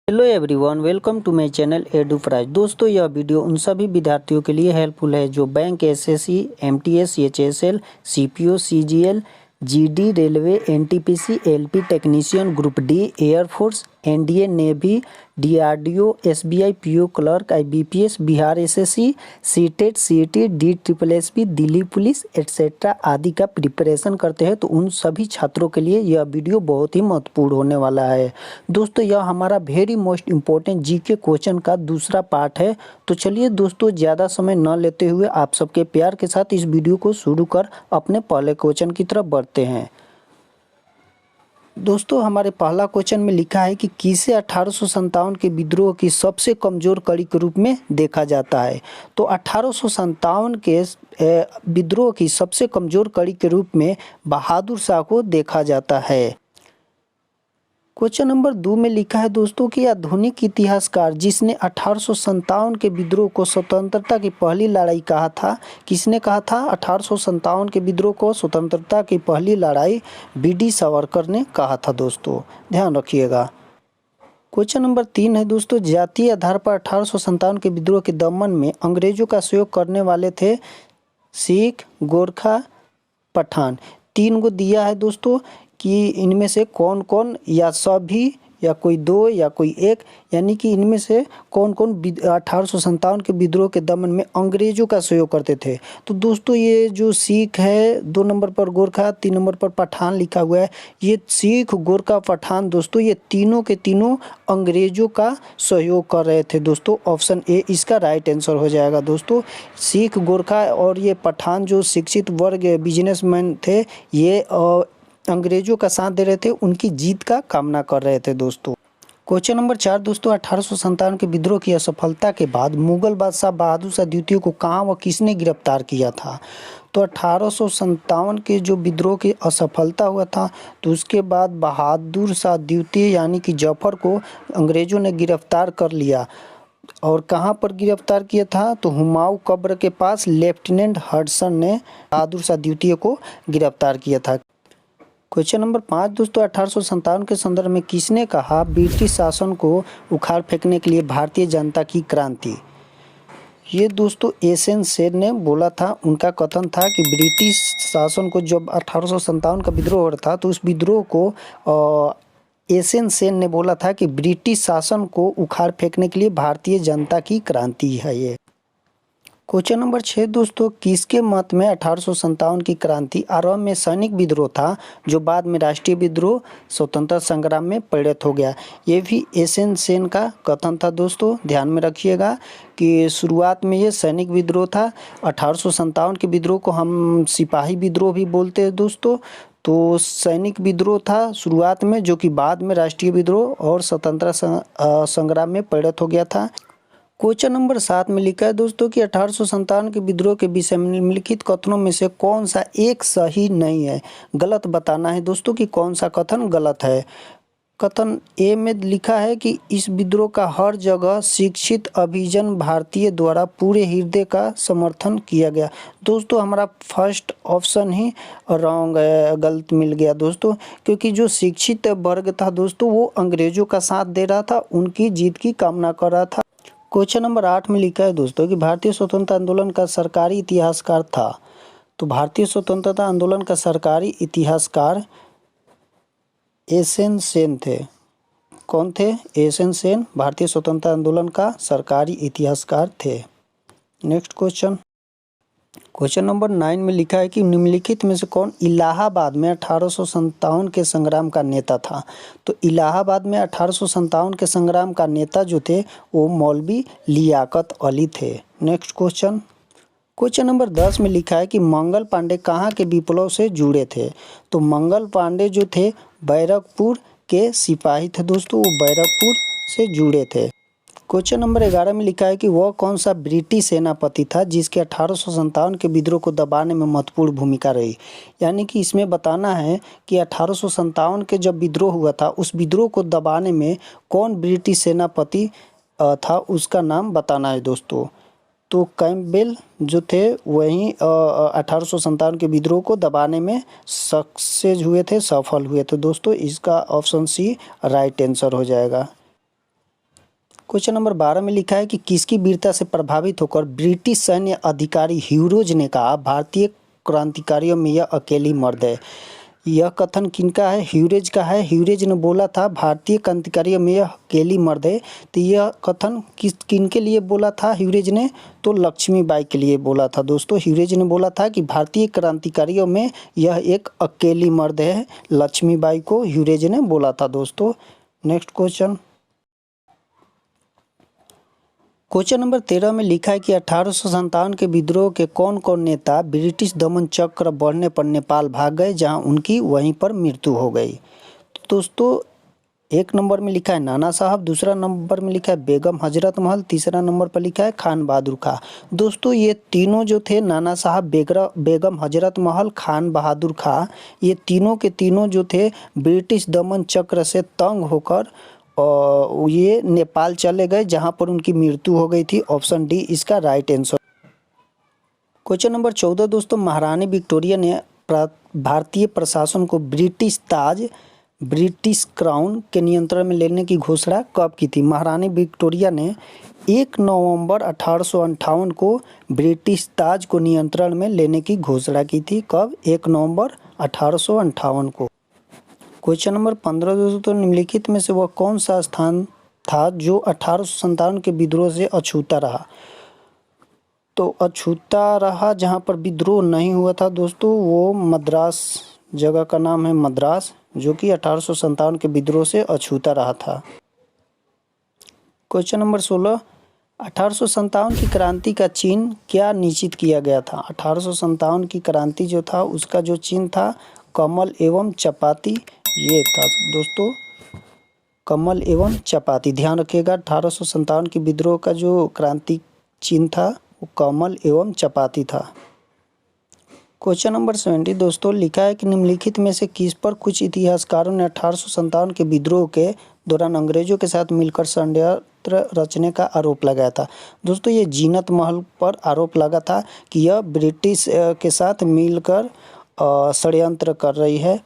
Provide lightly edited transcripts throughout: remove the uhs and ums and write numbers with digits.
Hello everyone, welcome to my channel Edupraise. दोस्तों, यह video उन सभी विद्यार्थियों के लिए हेल्पफुल है जो bank, SSC, MTS, HSL, CPO, CGL, GD, railway, NTPC, LP technician, group D, air force, NDA, navy, DRDO, SBI, PO clerk, IBPS, Bihar SSC, CTET, CET, D triple SP, Delhi police etcetera आदि का preparation करते हैं। तो उन सभी छात्रों के लिए यह वीडियो बहुत ही महत्वपूर्ण होने वाला है। दोस्तों, यह हमारा very most important GK question का दूसरा पार्ट है। तो चलिए दोस्तों, ज़्यादा समय न लेते हुए आप सबके प्यार के साथ इस वीडियो को शुरू कर अपने पहले क्वेश्चन की तरफ बढ़ते हैं। दोस्तों, हमारे पहला क्वेश्चन में लिखा है कि किसे 1857 के विद्रोह की सबसे कमजोर कड़ी के रूप में देखा जाता है। तो 1857 के विद्रोह की सबसे कमजोर कड़ी के रूप में बहादुर शाह को देखा जाता है। क्वेश्चन नंबर 2 में लिखा है दोस्तों कि आधुनिक इतिहासकार जिसने 1857 के विद्रोह को स्वतंत्रता की पहली लड़ाई कहा था, किसने कहा था 1857 के विद्रोह को स्वतंत्रता की पहली लड़ाई? बीडी सावरकर ने कहा था। दोस्तों, ध्यान रखिएगा। क्वेश्चन नंबर 3 है दोस्तों, जातीय आधार पर 1857 के विद्रोह के दमन में अंग्रेजों का सहयोग करने वाले थे सिख, गोरखा, पठान। 3 को दिया है दोस्तों कि इनमें से कौन कौन, या सभी, या कोई 2, या कोई 1, यानी कि इनमें से कौन कौन 1857 के विद्रोह के दमन में अंग्रेजों का सहयोग करते थे। तो दोस्तों, ये जो सिख है, 2 नंबर पर गोरखा, 3 नंबर पर पठान लिखा हुआ है। ये सिख, गोरखा, पठान दोस्तों, ये तीनों के तीनों अंग्रेजों का सहयोग कर रहे थे। दोस्तों, ऑप्शन ए इसका राइट आंसर हो जाएगा। दोस्तों, सिख, गोरखा और ये पठान जो शिक्षित वर्ग बिजनेसमैन थे, ये अंग्रेजों का साथ दे रहे थे, उनकी जीत का कामना कर रहे थे। दोस्तों, क्वेश्चन नंबर 4 दोस्तों, 1857 के विद्रोह की असफलता के बाद मुगल बादशाह बहादुर शाह द्वितीय को कहाँ व किसने गिरफ्तार किया था? तो 1857 के जो विद्रोह की असफलता हुआ था, तो उसके बाद बहादुर शाह द्वितीय यानी कि जफर को अंग्रेजों ने गिरफ्तार कर लिया। और कहाँ पर गिरफ्तार किया था? तो हुमायूं कब्र के पास लेफ्टिनेंट हडसन ने बहादुर शाह द्वितीय को गिरफ्तार किया था। क्वेश्चन नंबर 5 दोस्तों, 1857 के संदर्भ में किसने कहा ब्रिटिश शासन को उखाड़ फेंकने के लिए भारतीय जनता की क्रांति? ये दोस्तों एसएन सेन ने बोला था। उनका कथन था कि ब्रिटिश शासन को, जब 1857 का विद्रोह हो रहा था, तो उस विद्रोह को एसएन सेन ने बोला था कि ब्रिटिश शासन को उखाड़ फेंकने के लिए भारतीय जनता की क्रांति है ये। क्वेश्चन नंबर 6 दोस्तों, किसके मत में 1857 की क्रांति आरंभ में सैनिक विद्रोह था जो बाद में राष्ट्रीय विद्रोह स्वतंत्रता संग्राम में परिणत हो गया? ये भी एसएन सेन का कथन था। दोस्तों, ध्यान में रखिएगा कि शुरुआत में ये सैनिक विद्रोह था। 1857 के विद्रोह को हम सिपाही विद्रोह भी बोलते हैं दोस्तों। तो सैनिक विद्रोह था शुरुआत में, जो कि बाद में राष्ट्रीय विद्रोह और स्वतंत्रता संग्राम में परिणत हो गया था। क्वेश्चन नंबर 7 में लिखा है दोस्तों कि 1857 के विद्रोह के विषय में निम्नलिखित कथनों में से कौन सा एक सही नहीं है? गलत बताना है दोस्तों कि कौन सा कथन गलत है। कथन ए में लिखा है कि इस विद्रोह का हर जगह शिक्षित अभिजन भारतीय द्वारा पूरे हृदय का समर्थन किया गया। दोस्तों, हमारा फर्स्ट ऑप्शन ही रॉन्ग है, गलत मिल गया दोस्तों, क्योंकि जो शिक्षित वर्ग था दोस्तों, वो अंग्रेजों का साथ दे रहा था, उनकी जीत की कामना कर रहा था। क्वेश्चन नंबर 8 में लिखा है दोस्तों कि भारतीय स्वतंत्रता आंदोलन का सरकारी इतिहासकार था। तो भारतीय स्वतंत्रता आंदोलन का सरकारी इतिहासकार एसएन सेन थे। कौन थे? एसएन सेन भारतीय स्वतंत्रता आंदोलन का सरकारी इतिहासकार थे। नेक्स्ट क्वेश्चन नंबर 9 में लिखा है कि निम्नलिखित में से कौन इलाहाबाद में 1857 के संग्राम का नेता था? तो इलाहाबाद में 1857 के संग्राम का नेता जो थे, वो मौलवी लियाकत अली थे। नेक्स्ट क्वेश्चन नंबर 10 में लिखा है कि मंगल पांडे कहाँ के विप्लव से जुड़े थे? तो मंगल पांडे जो थे बैरकपुर के सिपाही थे दोस्तों, वो बैरकपुर से जुड़े थे। क्वेश्चन नंबर 11 में लिखा है कि वह कौन सा ब्रिटिश सेनापति था जिसके 1857 के विद्रोह को दबाने में महत्वपूर्ण भूमिका रही? यानी कि इसमें बताना है कि 1857 के जब विद्रोह हुआ था, उस विद्रोह को दबाने में कौन ब्रिटिश सेनापति था, उसका नाम बताना है दोस्तों। तो कैम्पबेल जो थे वहीं 1857 के विद्रोह को दबाने में सक्सेस हुए थे, सफल हुए थे दोस्तों। इसका ऑप्शन सी राइट आंसर हो जाएगा। क्वेश्चन नंबर 12 में लिखा है कि किसकी वीरता से प्रभावित होकर ब्रिटिश सैन्य अधिकारी ह्यूरोज ने कहा भारतीय क्रांतिकारियों में यह अकेली मर्द है। यह कथन किनका है? ह्यूरेज का है। ह्यूरेज ने बोला था भारतीय क्रांतिकारियों में यह अकेली मर्द है। तो यह कथन किनके लिए बोला था ह्यूरेज ने? तो लक्ष्मीबाई के लिए बोला था दोस्तों। ह्यूरेज ने बोला था कि भारतीय क्रांतिकारियों में यह एक अकेली मर्द है। लक्ष्मीबाई को ह्यूरेज ने बोला था दोस्तों। नेक्स्ट क्वेश्चन नंबर 13 में लिखा है कि 1857 के विद्रोह के कौन कौन नेता ब्रिटिश दमन चक्र बढ़ने पर नेपाल भाग गए, जहां उनकी वहीं पर मृत्यु हो गई। तो दोस्तों 1 नंबर में लिखा है नाना साहब, दूसरा नंबर में लिखा है बेगम हजरत महल, तीसरा नंबर पर लिखा है खान बहादुर खां। दोस्तों ये तीनों जो थे नाना साहब, बेगम हजरत महल, खान बहादुर खां, ये तीनों के तीनों जो थे ब्रिटिश दमन चक्र से तंग होकर ये नेपाल चले गए, जहां पर उनकी मृत्यु हो गई थी। ऑप्शन डी इसका राइट आंसर। क्वेश्चन नंबर 14 दोस्तों, महारानी विक्टोरिया ने भारतीय प्रशासन को ब्रिटिश ताज, ब्रिटिश क्राउन के नियंत्रण में लेने की घोषणा कब की थी? महारानी विक्टोरिया ने 1 नवंबर 1858 को ब्रिटिश ताज को नियंत्रण में लेने की घोषणा की थी। कब? 1 नवंबर 1858 को। क्वेश्चन नंबर 15 दोस्तों, निम्नलिखित में से वह कौन सा स्थान था जो 1857 के विद्रोह से अछूता रहा? तो अछूता रहा जहां पर विद्रोह नहीं हुआ था दोस्तों, वो मद्रास, जगह का नाम है मद्रास, जो कि 1857 के विद्रोह से अछूता रहा था। क्वेश्चन नंबर 16, 1857 की क्रांति का चिन्ह क्या निश्चित किया गया था? 1857 की क्रांति जो था उसका जो चिन्ह था कमल एवं चपाती, ये था दोस्तों, कमल एवं चपाती। ध्यान रखिएगा 1857 के विद्रोह का जो क्रांति चिन्ह था वो कमल एवं चपाती था। क्वेश्चन नंबर 70 दोस्तों, लिखा है कि निम्नलिखित में से किस पर कुछ इतिहासकारों ने 1857 के विद्रोह के दौरान अंग्रेजों के साथ मिलकर षड्यंत्र रचने का आरोप लगाया था? दोस्तों ये जीनत महल पर आरोप लगा था कि यह ब्रिटिश के साथ मिलकर षड्यंत्र कर रही है।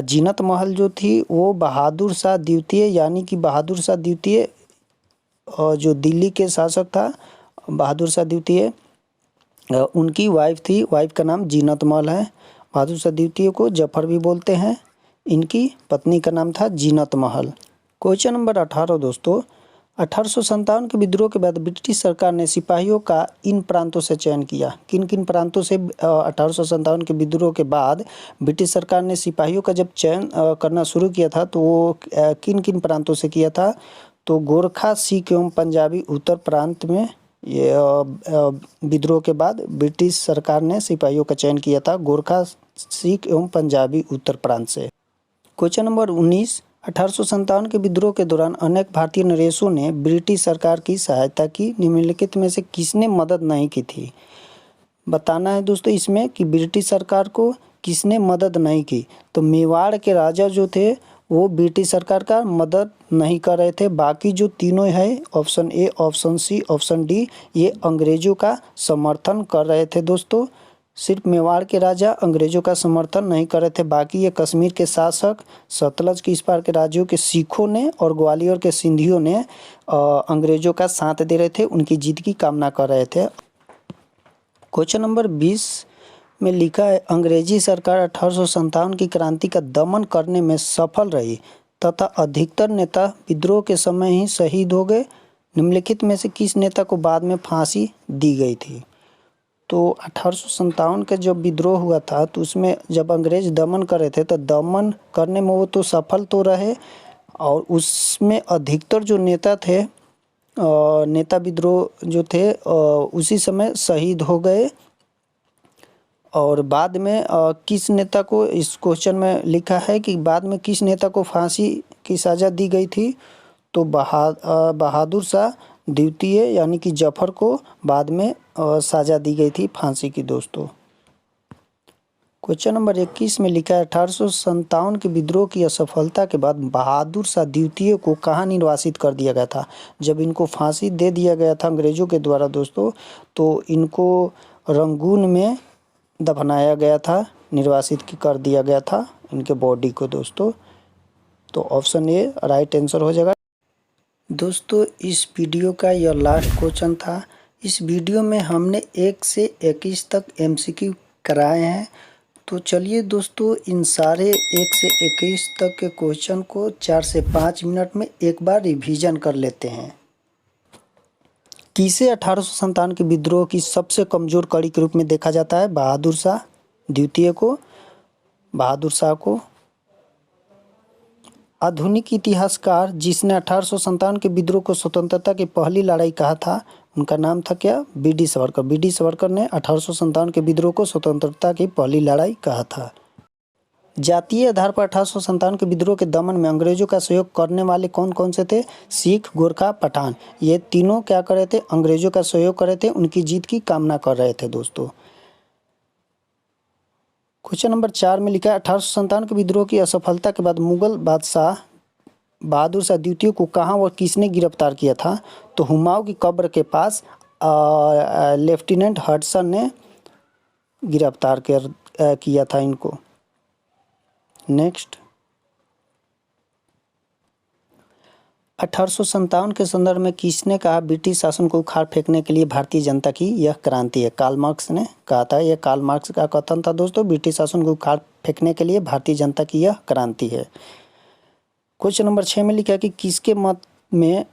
जीनत महल जो थी वो बहादुर शाह द्वितीय, यानी कि बहादुर शाह द्वितीय जो दिल्ली के शासक था, बहादुर शाह द्वितीय उनकी वाइफ थी। वाइफ का नाम जीनत महल है। बहादुर शाह द्वितीय को जफर भी बोलते हैं। इनकी पत्नी का नाम था जीनत महल। क्वेश्चन नंबर 18 दोस्तों, 1857 के विद्रोह के बाद ब्रिटिश सरकार ने सिपाहियों का इन प्रांतों से चयन किया। किन किन प्रांतों से 1857 के विद्रोह के बाद ब्रिटिश सरकार ने सिपाहियों का जब चयन करना शुरू किया था तो वो किन किन प्रांतों से किया था? तो गोरखा, सिख एवं पंजाबी उत्तर प्रांत में ये विद्रोह के बाद ब्रिटिश सरकार ने सिपाहियों का चयन किया था, गोरखा, सिख एवं पंजाबी उत्तर प्रांत से। क्वेश्चन नंबर 19, 1857 के विद्रोह के दौरान अनेक भारतीय नरेशों ने ब्रिटिश सरकार की सहायता की। निम्नलिखित में से किसने मदद नहीं की थी? बताना है दोस्तों इसमें कि ब्रिटिश सरकार को किसने मदद नहीं की। तो मेवाड़ के राजा जो थे वो ब्रिटिश सरकार का मदद नहीं कर रहे थे। बाकी जो तीनों है, option A, option C, option D, ये अंग्रेजों का समर्थन कर रहे थे दोस्तों। सिर्फ मेवाड़ के राजा अंग्रेजों का समर्थन नहीं कर रहे थे, बाकी ये कश्मीर के शासक, सतलज के इस पार के राज्यों के सिखों ने और ग्वालियर के सिंधियों ने अंग्रेजों का साथ दे रहे थे, उनकी जीत की कामना कर रहे थे। क्वेश्चन नंबर 20 में लिखा है अंग्रेजी सरकार 1857 की क्रांति का दमन करने में सफल रही तथा अधिकतर नेता विद्रोह के समय ही शहीद हो गए। निम्नलिखित में से किस नेता को बाद में फांसी दी गई थी? तो 1857 का जब विद्रोह हुआ था तो उसमें जब अंग्रेज दमन कर रहे थे तो दमन करने में वो तो सफल तो रहे, और उसमें अधिकतर जो नेता थे, नेता विद्रोह जो थे उसी समय शहीद हो गए। और बाद में किस नेता को, इस क्वेश्चन में लिखा है कि बाद में किस नेता को फांसी की सज़ा दी गई थी? तो बहादुर शाह द्वितीय यानी कि जफर को बाद में सज़ा दी गई थी फांसी की दोस्तों। क्वेश्चन नंबर 21 में लिखा है 1857 के विद्रोह की असफलता के बाद बहादुर शाह द्वितीय को कहाँ निर्वासित कर दिया गया था? जब इनको फांसी दे दिया गया था अंग्रेजों के द्वारा दोस्तों, तो इनको रंगून में दफनाया गया था, निर्वासित कर दिया गया था इनके बॉडी को दोस्तों। तो ऑप्शन ए राइट आंसर हो जाएगा। दोस्तों इस वीडियो का यह लास्ट क्वेश्चन था। इस वीडियो में हमने 1 से 21 तक एमसीक्यू कराए हैं। तो चलिए दोस्तों इन सारे 1 से 21 तक के क्वेश्चन को 4 से 5 मिनट में एक बार रिवीजन कर लेते हैं। किसे 1857 के विद्रोह की सबसे कमज़ोर कड़ी के रूप में देखा जाता है? बहादुर शाह द्वितीय को, बहादुर शाह को। आधुनिक इतिहासकार जिसने 1857 के विद्रोह को स्वतंत्रता की पहली लड़ाई कहा था, उनका नाम था क्या? बी.डी. सावरकर। बी.डी. सावरकर ने 1857 के विद्रोह को स्वतंत्रता की पहली लड़ाई कहा था। जातीय आधार पर 1857 के विद्रोह के दमन में अंग्रेजों का सहयोग करने वाले कौन कौन से थे? सिख, गोरखा, पठान। ये तीनों क्या कर रहे थे? अंग्रेजों का सहयोग कर रहे थे, उनकी जीत की कामना कर रहे थे दोस्तों। क्वेश्चन नंबर 4 में लिखा है 1857 के विद्रोह की असफलता के बाद मुगल बादशाह बहादुर शाह द्वितीय को कहाँ और किसने गिरफ्तार किया था? तो हुमायूं की कब्र के पास लेफ्टिनेंट हडसन ने गिरफ्तार किया था इनको। नेक्स्ट 1857 के संदर्भ में किसने कहा ब्रिटिश शासन को उखाड़ फेंकने के लिए भारतीय जनता की यह क्रांति है? कार्ल मार्क्स ने कहा था। यह कार्ल मार्क्स का कथन था दोस्तों। ब्रिटिश शासन को उखाड़ फेंकने के लिए भारतीय जनता की यह क्रांति है। क्वेश्चन नंबर 6 में लिखा है कि किसके मत में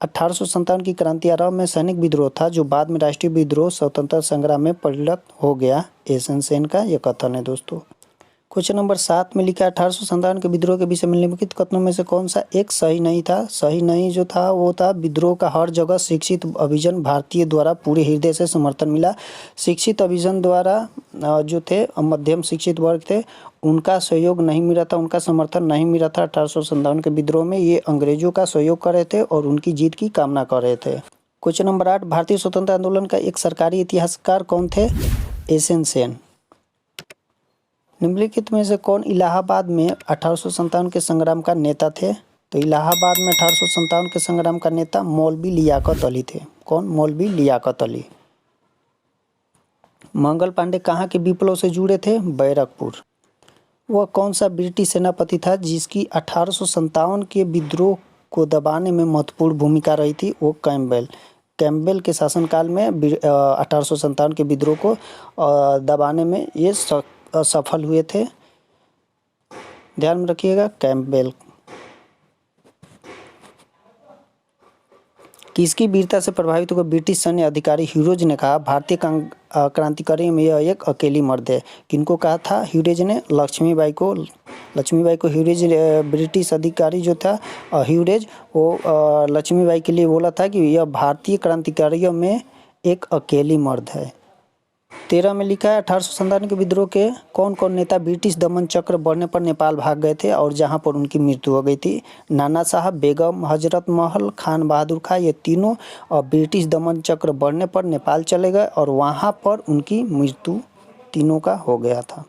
1857 की क्रांति आरंभ में सैनिक विद्रोह था जो बाद में राष्ट्रीय विद्रोह स्वतंत्रता संग्राम में परिणत हो गया? एस.एन. सेन का यह कथन है दोस्तों। क्वेश्चन नंबर 7 में लिखा है 1857 के विद्रोह के विषय में निम्नलिखित कथनों में से कौन सा एक सही नहीं था? सही नहीं जो था वो था विद्रोह का हर जगह शिक्षित अभिजन भारतीय द्वारा पूरे हृदय से समर्थन मिला। शिक्षित अभिजन द्वारा जो थे मध्यम शिक्षित वर्ग थे, उनका सहयोग नहीं मिला था, उनका समर्थन नहीं मिला था। 1857 के विद्रोह में ये अंग्रेजों का सहयोग कर रहे थे और उनकी जीत की कामना कर रहे थे। क्वेश्चन नंबर 8 भारतीय स्वतंत्रता आंदोलन का एक सरकारी इतिहासकार कौन थे? एस.एन. सेन। निम्नलिखित में से कौन इलाहाबाद में 1857 के संग्राम का नेता थे? तो इलाहाबाद में 1857 के संग्राम का नेता मौलवी लियाकत अली थे। कौन? मौलवी लियाकत अली। मंगल पांडे कहाँ के विप्लव से जुड़े थे? बैरकपुर। वह कौन सा ब्रिटिश सेनापति था जिसकी 1857 के विद्रोह को दबाने में महत्वपूर्ण भूमिका रही थी? वो कैम्पबेल। कैम्पबेल के शासनकाल में 1857 के विद्रोह को दबाने में ये सफल हुए थे। ध्यान में रखिएगा, कैम्पबेल। किसकी वीरता से प्रभावित होकर ब्रिटिश सैन्य अधिकारी ह्यूरोज ने कहा भारतीय क्रांतिकारी में यह एक अकेली मर्द है? किनको कहा था ह्यूरोज ने? लक्ष्मीबाई को। लक्ष्मीबाई को ह्यूरोज, ब्रिटिश अधिकारी जो था ह्यूरोज, वो लक्ष्मीबाई के लिए बोला था कि यह भारतीय क्रांतिकारियों में एक अकेली मर्द है। 13 में लिखा है 1857 के विद्रोह के कौन कौन नेता ब्रिटिश दमन चक्र बढ़ने पर नेपाल भाग गए थे और जहां पर उनकी मृत्यु हो गई थी? नाना साहब, बेगम, हजरत महल, खान बहादुर खां, ये तीनों ब्रिटिश दमन चक्र बढ़ने पर नेपाल चले गए और वहां पर उनकी मृत्यु तीनों का हो गया था।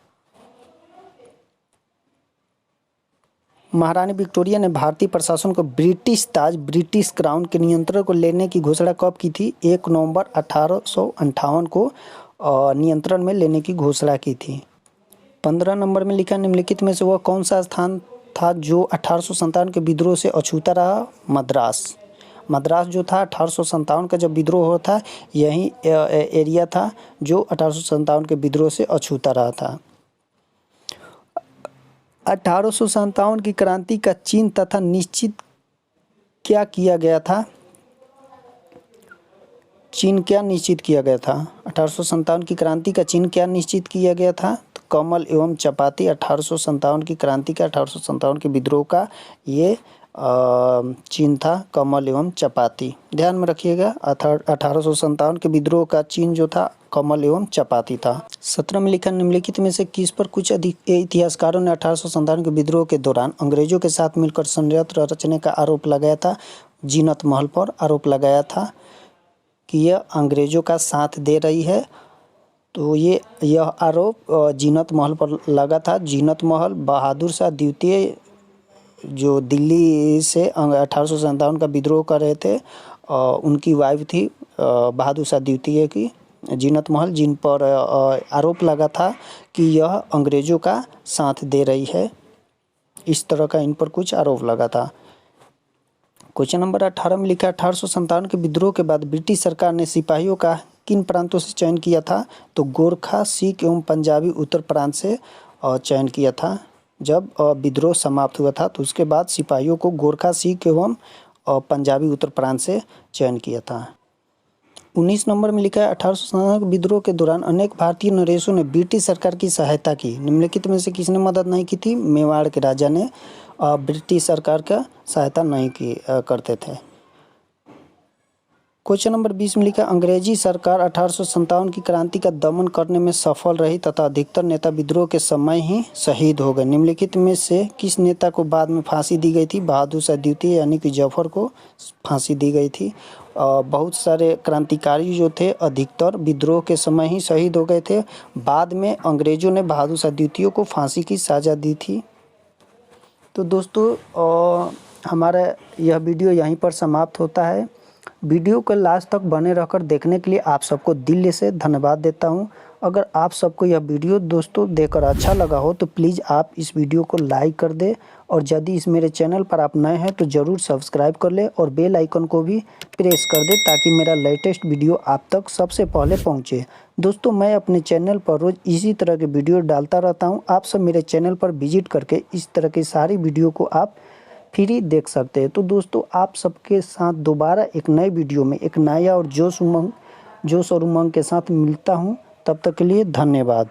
महारानी विक्टोरिया ने भारतीय प्रशासन को ब्रिटिश ताज, ब्रिटिश क्राउन के नियंत्रण को लेने की घोषणा कब की थी? 1 नवंबर 1858 को नियंत्रण में लेने की घोषणा की थी। 15 नंबर में लिखा निम्नलिखित में से वह कौन सा स्थान था जो 1857 के विद्रोह से अछूता रहा? मद्रास। मद्रास जो था 1857 का जब विद्रोह हुआ था, यही एरिया था जो 1857 के विद्रोह से अछूता रहा था। 1857 की क्रांति का चिन्ह तथा निश्चित क्या किया गया था? चिन्ह क्या निश्चित किया गया था? 1857 की क्रांति का चिन्ह क्या निश्चित किया गया था? तो कमल एवं चपाती। 1857 की क्रांति का, 1857 के विद्रोह का ये चिन्ह था कमल एवं चपाती। ध्यान में रखिएगा, 1857 के विद्रोह का चिन्ह जो था कमल एवं चपाती था। 17 में लिखा निम्नलिखित में से किस पर कुछ इतिहासकारों ने 1857 के विद्रोह के दौरान अंग्रेजों के साथ मिलकर षड्यंत्र रचने का आरोप लगाया था? जीनत महल पर आरोप लगाया था कि यह अंग्रेजों का साथ दे रही है। तो यह आरोप जीनत महल पर लगा था। जीनत महल बहादुर शाह द्वितीय जो दिल्ली से 1857 का विद्रोह कर रहे थे, उनकी वाइफ थी बहादुर शाह द्वितीय की, जीनत महल, जिन पर आरोप लगा था कि यह अंग्रेजों का साथ दे रही है। इस तरह का इन पर कुछ आरोप लगा था। क्वेश्चन नंबर 18 में लिखा है 1857 के विद्रोह के बाद ब्रिटिश सरकार ने सिपाहियों का किन प्रांतों से चयन किया था? तो गोरखा, सिख एवं पंजाबी उत्तर प्रांत से चयन किया था। जब विद्रोह समाप्त हुआ था तो उसके बाद सिपाहियों को गोरखा, सिख एवं पंजाबी उत्तर प्रांत से चयन किया था। 19 नंबर में लिखा है 1857 के विद्रोह के दौरान अनेक भारतीय नरेशों ने ब्रिटिश सरकार की सहायता की। निम्नलिखित में से किसने मदद नहीं की थी? मेवाड़ के राजा ने ब्रिटिश सरकार का सहायता नहीं की करते थे। क्वेश्चन नंबर 20 में लिखा अंग्रेजी सरकार 1857 की क्रांति का दमन करने में सफल रही तथा अधिकतर नेता विद्रोह के समय ही शहीद हो गए। निम्नलिखित में से किस नेता को बाद में फांसी दी गई थी? बहादुर शाह द्वितीय यानी कि जफर को फांसी दी गई थी। बहुत सारे क्रांतिकारी जो थे अधिकतर विद्रोह के समय ही शहीद हो गए थे। बाद में अंग्रेजों ने बहादुर शाह द्वितीय को फांसी की सजा दी थी। तो दोस्तों हमारा यह वीडियो यहीं पर समाप्त होता है। वीडियो को लास्ट तक बने रहकर देखने के लिए आप सबको दिल से धन्यवाद देता हूं। अगर आप सबको यह वीडियो दोस्तों देखकर अच्छा लगा हो तो प्लीज़ आप इस वीडियो को लाइक कर दें और यदि इस मेरे चैनल पर आप नए हैं तो ज़रूर सब्सक्राइब कर लें और बेल आइकन को भी प्रेस कर दें ताकि मेरा लेटेस्ट वीडियो आप तक सबसे पहले पहुंचे। दोस्तों मैं अपने चैनल पर रोज़ इसी तरह के वीडियो डालता रहता हूं। आप सब मेरे चैनल पर विजिट करके इस तरह की सारी वीडियो को आप फ्री देख सकते हैं। तो दोस्तों आप सबके साथ दोबारा एक नए वीडियो में एक नया और जोश और उमंग के साथ मिलता हूं। तब तक के लिए धन्यवाद।